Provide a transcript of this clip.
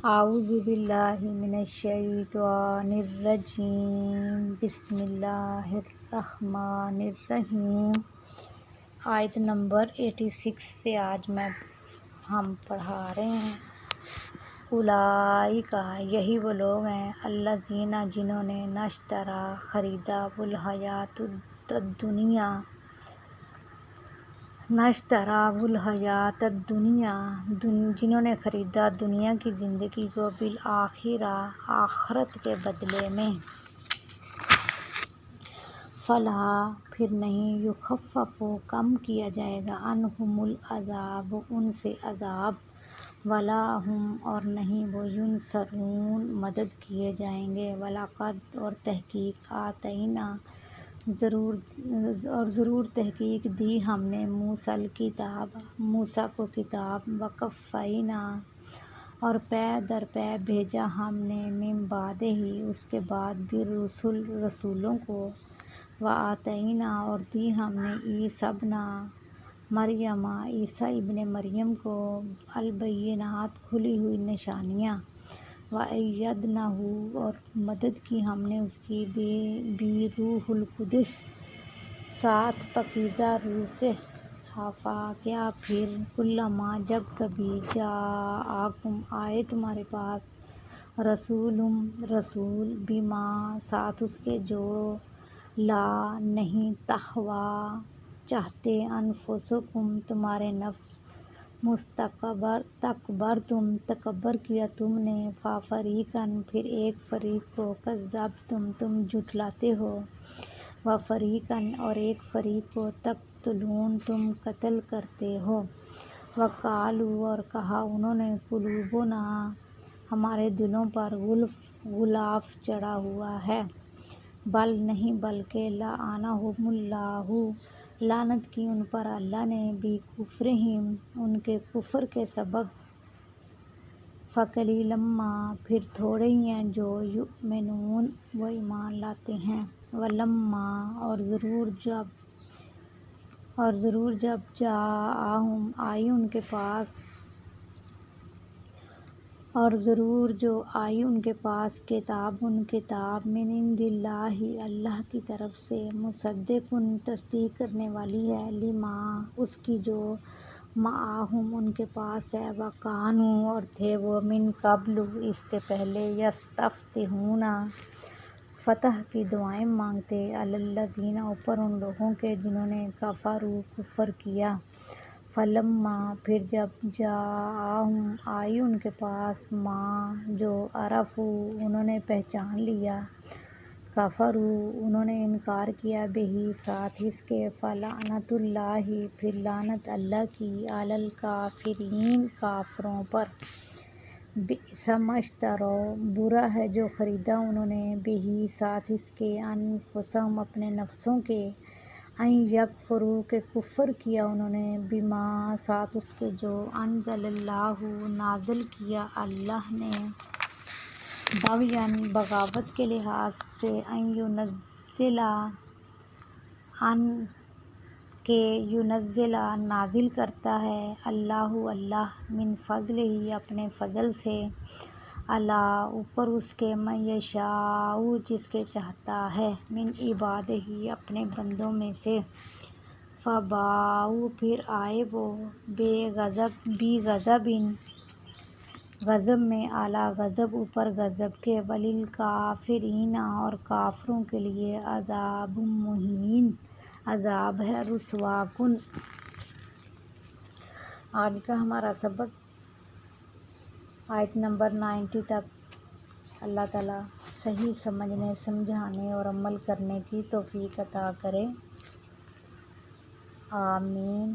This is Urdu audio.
اعوذ باللہ من الشیطان الرجیم، بسم اللہ الرحمن الرحیم۔ آیت نمبر 86 سے آج ہم پڑھا رہے ہیں۔ اولئک، یہی وہ لوگ ہیں، الذین، جنہوں نے نشترا، خریدا، الحیات الدنیا، جنہوں نے خریدا دنیا کی زندگی کو، بالآخرہ، آخرت کے بدلے میں، فلا، پھر نہیں، یخفف، کم کیا جائے گا، عنہم العذاب، ان سے عذاب، ولا ہم، اور نہیں وہ، ینصرون، مدد کیے جائیں گے، وَلَقَدْ، اور تحقیق، آتَینا، ضرور تحقیق دی ہم نے، موسیٰ کو کتاب، وَقَفَّیْنَا، اور پے در پے بھیجا ہم نے، من بعدہ، اس کے بعد، بالرسل، رسولوں کو، وَآتَیْنَا، اور دی ہم نے، عیسیٰ ابن مریم، عیسیٰ ابن مریم کو، البینات، کھلی ہوئی نشانیاں، وَأَیَّدْنَاہُ، اور مدد کی ہم نے اس کی، بِروح القدس، ساتھ پاکیزہ روح کے، کیا پھر، کلما، جب کبھی، جاءکم، آئے تمہارے پاس، رسول، بما، ساتھ اس کے، جو، لا، نہیں، تہویٰ، چاہتے، انفسکم، تمہارے نفس، تکبرتم، تکبر کیا تم نے، فریقاً، پھر ایک فریق کو، کذبتم، تم جھٹلاتے ہو، وفریقاً، اور ایک فریق کو، تقتلون، تم قتل کرتے ہو، وقالوا، اور کہا انہوں نے، قلوبنا، ہمارے دلوں پر، غلاف چڑھا ہوا ہے، بل، نہیں، بلکہ، لعنہم اللہ، لعنت کی ان پر اللہ نے، بکفرہم، ان کے کفر کے سبب، فقلیلا ما، پھر تھوڑے ہی ہیں جو، یؤمنون، وہ ایمان لاتے ہیں، ولما، اور ضرور جب، جاءہم، آئی ان کے پاس، اور ضرور جو آئی ان کے پاس، کتاب، من عند اللہ، اللہ کی طرف سے، مصدقن، تصدیق کرنے والی ہے، لما، اس کی جو، معہم، ان کے پاس ہے، وکانوا، اور تھے وہ، من قبل، اس سے پہلے، یستفتحون، فتح کی دعائیں مانگتے، علی الذین، اوپر ان لوگوں کے، جنہوں نے، کفروا، کفر کیا، فلما، پھر جب، جاءہم، آئی ان کے پاس، ما، جو، عرفوا، انہوں نے پہچان لیا، کفروا، انہوں نے انکار کیا، بہ، ساتھ اس کے، فلعنۃ اللہ، پھر لعنت اللہ کی، علی الکافرین، کافروں پر، بئس ما اشتروا، برا ہے جو خریدا انہوں نے، بہ، ساتھ اس کے، انفسہم، اپنے نفسوں کے، ان یکفروا، کہ کفر کیا انہوں نے، بما، ساتھ اس کے، جو، انزل اللہ، نازل کیا اللہ نے، بغیاً، بغاوت کے لحاظ سے، کہ ینزل، نازل کرتا ہے، اللہ، من فضلہ، اپنے فضل سے، علی، اوپر اس کے، من یشاء، جس کے چاہتا ہے، من عبادہ، اپنے بندوں میں سے، فباءوا، پھر آئے وہ، بغضب، غضب میں، اعلی غضب، اوپر غضب کے، وللکافرین، اور کافروں کے لیے، عذاب مہین، عذاب ہے رسوا کن۔ آج کا ہمارا سبق آیت نمبر 90 تک۔ اللہ تعالیٰ صحیح سمجھنے، سمجھانے اور عمل کرنے کی توفیق عطا کرے، آمین۔